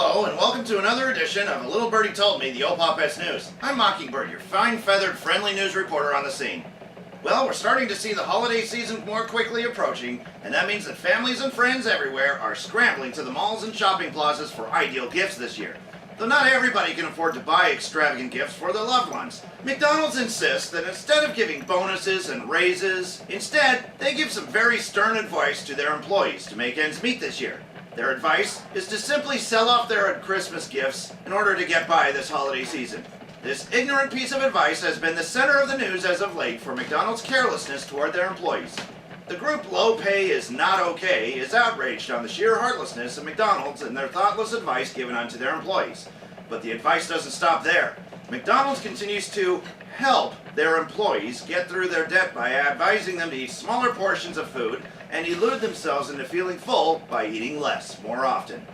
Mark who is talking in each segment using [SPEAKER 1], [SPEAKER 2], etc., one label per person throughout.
[SPEAKER 1] Hello, and welcome to another edition of A Little Birdie Told Me, the old Pawpets News. I'm Mockingbird, your fine-feathered, friendly news reporter on the scene. Well, we're starting to see the holiday season more quickly approaching, and that means that families and friends everywhere are scrambling to the malls and shopping plazas for ideal gifts this year. Though not everybody can afford to buy extravagant gifts for their loved ones. McDonald's insists that instead of giving bonuses and raises, instead, they give some very stern advice to their employees to make ends meet this year. Their advice is to simply sell off their Christmas gifts in order to get by this holiday season. This ignorant piece of advice has been the center of the news as of late for McDonald's carelessness toward their employees. The group Low Pay Is Not Okay is outraged on the sheer heartlessness of McDonald's and their thoughtless advice given unto their employees. But the advice doesn't stop there. McDonald's continues to help their employees get through their debt by advising them to eat smaller portions of food and elude themselves into feeling full by eating less more often.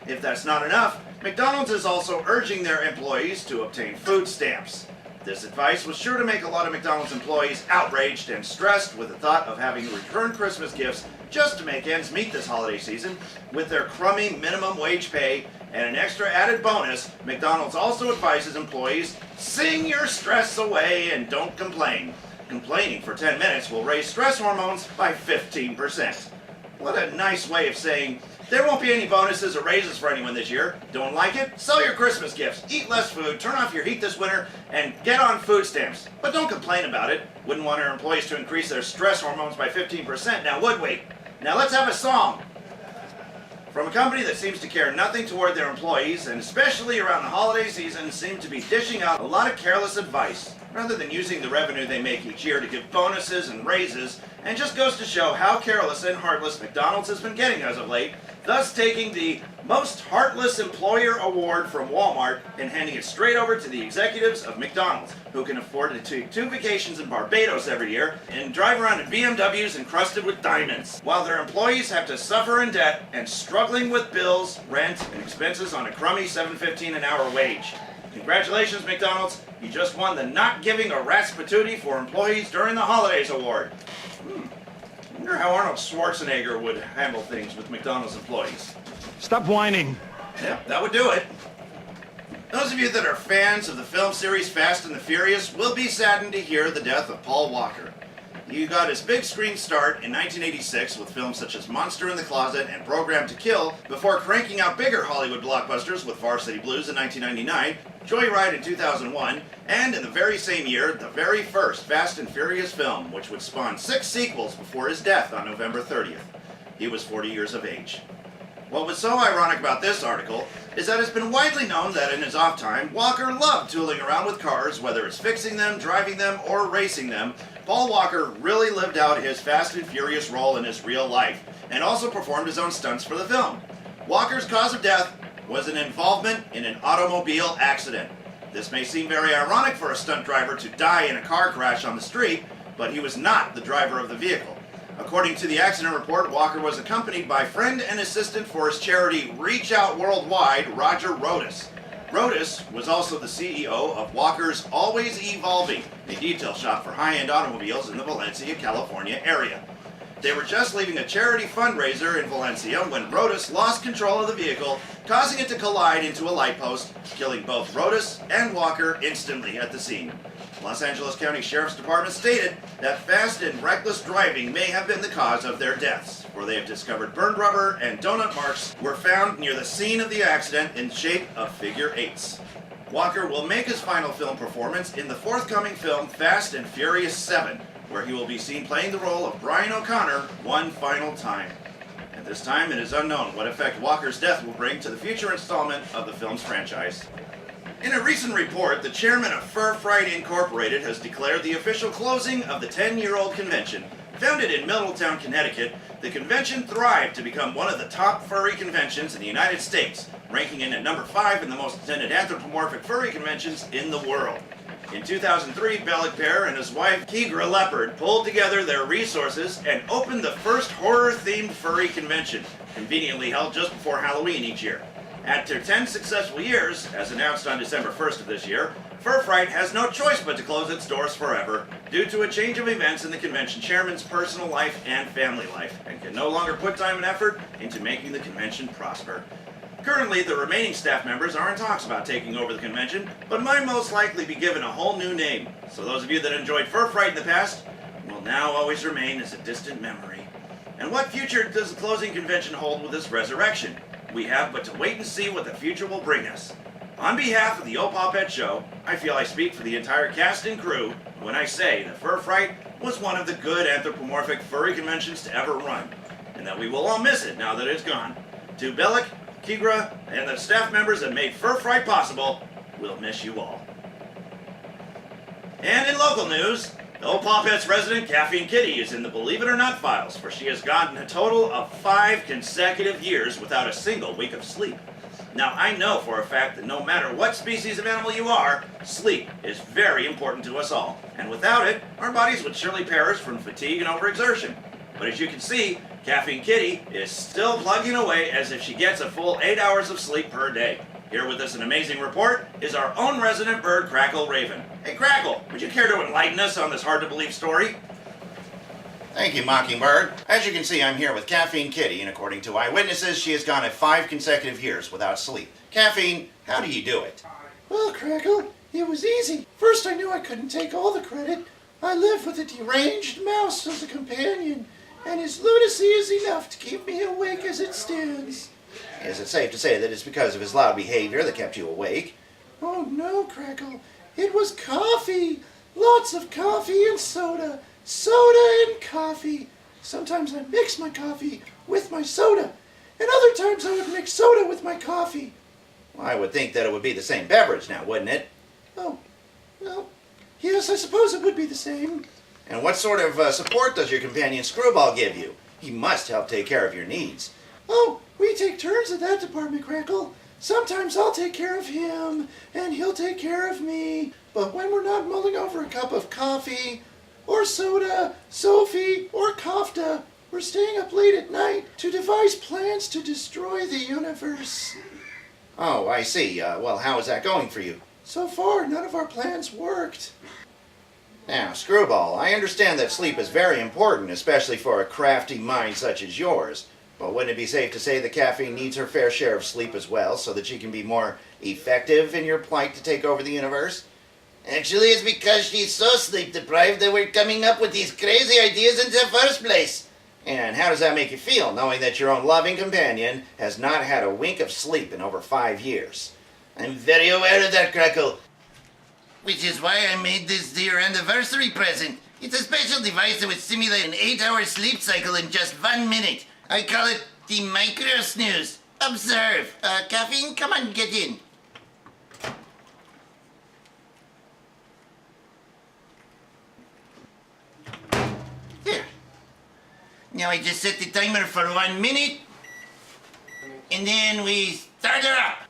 [SPEAKER 1] If that's not enough, McDonald's is also urging their employees to obtain food stamps. This advice was sure to make a lot of McDonald's employees outraged and stressed with the thought of having to return Christmas gifts just to make ends meet this holiday season. With their crummy minimum wage pay and an extra added bonus, McDonald's also advises employees, sing your stress away and don't complain. Complaining for 10 minutes will raise stress hormones by 15%. What a nice way of saying, there won't be any bonuses or raises for anyone this year. Don't like it? Sell your Christmas gifts, eat less food, turn off your heat this winter, and get on food stamps. But don't complain about it. Wouldn't want our employees to increase their stress hormones by 15%, now would we? Now let's have a song. From a company that seems to care nothing toward their employees, and especially around the holiday season, seem to be dishing out a lot of careless advice, rather than using the revenue they make each year to give bonuses and raises, and just goes to show how careless and heartless McDonald's has been getting as of late, thus taking the Most Heartless Employer Award from Walmart and handing it straight over to the executives of McDonald's, who can afford to take 2 vacations in Barbados every year and drive around in BMWs encrusted with diamonds, while their employees have to suffer in debt and struggling with bills, rent, and expenses on a crummy $7.15 an hour wage. Congratulations, McDonald's. You just won the Not Giving a Rat's Patootie for Employees During the Holidays Award. I wonder how Arnold Schwarzenegger would handle things with McDonald's employees.
[SPEAKER 2] Stop whining.
[SPEAKER 1] Yep, that would do it. Those of you that are fans of the film series Fast and the Furious will be saddened to hear the death of Paul Walker. He got his big screen start in 1986 with films such as Monster in the Closet and Programmed to Kill, before cranking out bigger Hollywood blockbusters with Varsity Blues in 1999, Joyride in 2001, and in the very same year, the very first Fast and Furious film, which would spawn 6 sequels before his death on November 30th. He was 40 years of age. What was so ironic about this article is that it's been widely known that in his off time, Walker loved tooling around with cars, whether it's fixing them, driving them, or racing them. Paul Walker really lived out his Fast and Furious role in his real life, and also performed his own stunts for the film. Walker's cause of death was an involvement in an automobile accident. This may seem very ironic for a stunt driver to die in a car crash on the street, but he was not the driver of the vehicle. According to the accident report, Walker was accompanied by friend and assistant for his charity Reach Out Worldwide, Roger Rodas. Rodas was also the CEO of Walker's Always Evolving, a detail shop for high-end automobiles in the Valencia, California area. They were just leaving a charity fundraiser in Valencia when Rodas lost control of the vehicle, causing it to collide into a light post, killing both Rodas and Walker instantly at the scene. Los Angeles County Sheriff's Department stated that fast and reckless driving may have been the cause of their deaths, for they have discovered burned rubber and donut marks were found near the scene of the accident in the shape of figure 8s. Walker will make his final film performance in the forthcoming film Fast and Furious 7, where he will be seen playing the role of Brian O'Connor one final time. At this time, it is unknown what effect Walker's death will bring to the future installment of the film's franchise. In a recent report, the chairman of Furfright Incorporated has declared the official closing of the 10-year-old convention. Founded in Middletown, Connecticut, the convention thrived to become one of the top furry conventions in the United States, ranking in at number 5 in the most attended anthropomorphic furry conventions in the world. In 2003, Bellic Bear and his wife, Keegra Leopard, pulled together their resources and opened the first horror-themed furry convention, conveniently held just before Halloween each year. After 10 successful years, as announced on December 1st of this year, Furfright has no choice but to close its doors forever due to a change of events in the convention chairman's personal life and family life, and can no longer put time and effort into making the convention prosper. Currently, the remaining staff members are in talks about taking over the convention, but might most likely be given a whole new name. So those of you that enjoyed Furfright in the past will now always remain as a distant memory. And what future does the closing convention hold with this resurrection? We have but to wait and see what the future will bring us. On behalf of the Pawpets show, I feel I speak for the entire cast and crew when I say that Furfright was one of the good anthropomorphic furry conventions to ever run, and that we will all miss it now that it's gone. To Bellic, Kigra, and the staff members that made Furfright possible, we'll miss you all. And in local news, the Pawpets resident Caffeine Kitty is in the Believe It or Not files, for she has gotten a total of 5 consecutive years without a single week of sleep. Now, I know for a fact that no matter what species of animal you are, sleep is very important to us all. And without it, our bodies would surely perish from fatigue and overexertion. But as you can see, Caffeine Kitty is still plugging away as if she gets a full 8 hours of sleep per day. Here with us an amazing report is our own resident bird, Crackle Raven. Hey Crackle, would you care to enlighten us on this hard-to-believe story?
[SPEAKER 2] Thank you, Mockingbird. As you can see, I'm here with Caffeine Kitty, and according to eyewitnesses, she has gone at 5 consecutive years without sleep. Caffeine, how do you do it?
[SPEAKER 3] Well, Crackle, it was easy. First, I knew I couldn't take all the credit. I live with a deranged mouse as a companion, and his lunacy is enough to keep me awake as it stands.
[SPEAKER 2] Is it safe to say that it's because of his loud behavior that kept you awake?
[SPEAKER 3] Oh no, Crackle. It was coffee. Lots of coffee and soda. Soda and coffee. Sometimes I mix my coffee with my soda, and other times I would mix soda with my coffee.
[SPEAKER 2] Well, I would think that it would be the same beverage now, wouldn't it?
[SPEAKER 3] Oh, well, yes, I suppose it would be the same.
[SPEAKER 2] And what sort of support does your companion Screwball give you? He must help take care of your needs.
[SPEAKER 3] Oh, we take turns at that department, Crackle. Sometimes I'll take care of him, and he'll take care of me. But when we're not mulling over a cup of coffee, or soda, Sophie, or Kafta, we're staying up late at night to devise plans to destroy the universe.
[SPEAKER 2] Oh, I see. Well, how is that going for you?
[SPEAKER 3] So far, none of our plans worked.
[SPEAKER 2] Now, Screwball, I understand that sleep is very important, especially for a crafty mind such as yours. But wouldn't it be safe to say that Caffeine needs her fair share of sleep as well, so that she can be more effective in your plight to take over the universe?
[SPEAKER 4] Actually, it's because she's so sleep-deprived that we're coming up with these crazy ideas in the first place.
[SPEAKER 2] And how does that make you feel, knowing that your own loving companion has not had a wink of sleep in over 5 years?
[SPEAKER 4] I'm very aware of that, Crackle. Which is why I made this dear anniversary present. It's a special device that would simulate an 8-hour sleep cycle in just 1 minute. I call it the micro snooze. Observe. Caffeine, come on, get in. There. Now I just set the timer for 1 minute, and then we start her up.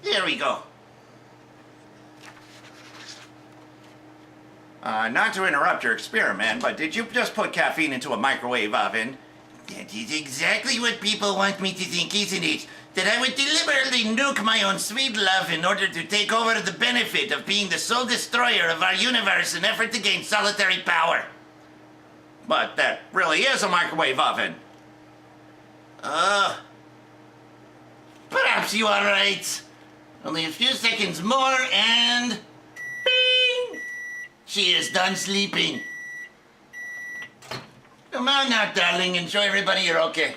[SPEAKER 4] There we go.
[SPEAKER 2] Not to interrupt your experiment, but did you just put caffeine into a microwave oven?
[SPEAKER 4] That is exactly what people want me to think, isn't it? That I would deliberately nuke my own sweet love in order to take over the benefit of being the sole destroyer of our universe in effort to gain solitary power.
[SPEAKER 2] But that really is a microwave oven.
[SPEAKER 4] Perhaps you are right. Only a few seconds more and... Bing! She is done sleeping. Come on now, darling. Enjoy everybody. You're okay.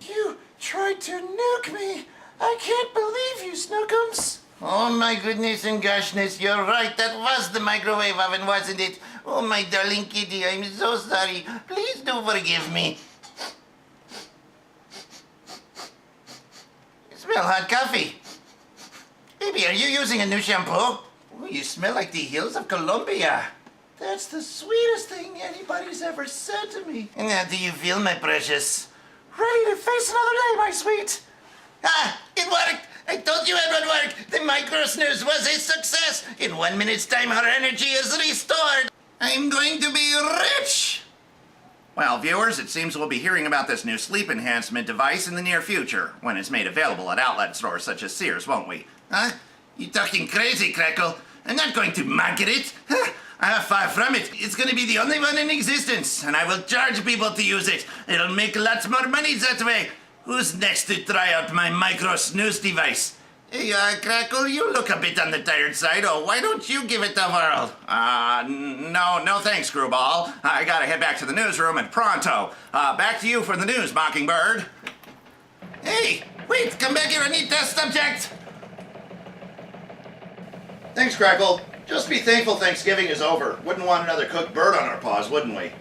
[SPEAKER 3] You tried to nuke me. I can't believe you, Snookums.
[SPEAKER 4] Oh, my goodness and goshness. You're right. That was the microwave oven, wasn't it? Oh, my darling kitty. I'm so sorry. Please do forgive me. You smell hot coffee. Baby, are you using a new shampoo? Oh, you smell like the hills of Colombia.
[SPEAKER 3] That's the sweetest thing anybody's ever said to me.
[SPEAKER 4] And how do you feel, my precious?
[SPEAKER 3] Ready to face another day, my sweet.
[SPEAKER 4] Ah, it worked. I told you it would work. The micro snooze was a success. In 1 minute's time, her energy is restored. I'm going to be rich.
[SPEAKER 2] Well, viewers, it seems we'll be hearing about this new sleep enhancement device in the near future, when it's made available at outlet stores such as Sears, won't we?
[SPEAKER 4] Huh? You talking crazy, Crackle? I'm not going to market it. Far from it. It's gonna be the only one in existence, and I will charge people to use it. It'll make lots more money that way. Who's next to try out my micro snooze device? Hey, Crackle, you look a bit on the tired side. Oh, why don't you give it the whirl?
[SPEAKER 1] No thanks, Screwball. I gotta head back to the newsroom and pronto. Back to you for the news, Mockingbird.
[SPEAKER 4] Hey, wait, come back here, I need test subject.
[SPEAKER 1] Thanks, Crackle. Just be thankful Thanksgiving is over. Wouldn't want another cooked bird on our paws, wouldn't we?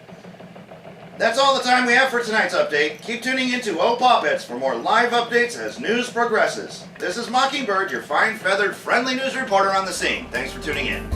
[SPEAKER 1] That's all the time we have for tonight's update. Keep tuning into Pawpets for more live updates as news progresses. This is Mockingbird, your fine feathered friendly news reporter on the scene. Thanks for tuning in.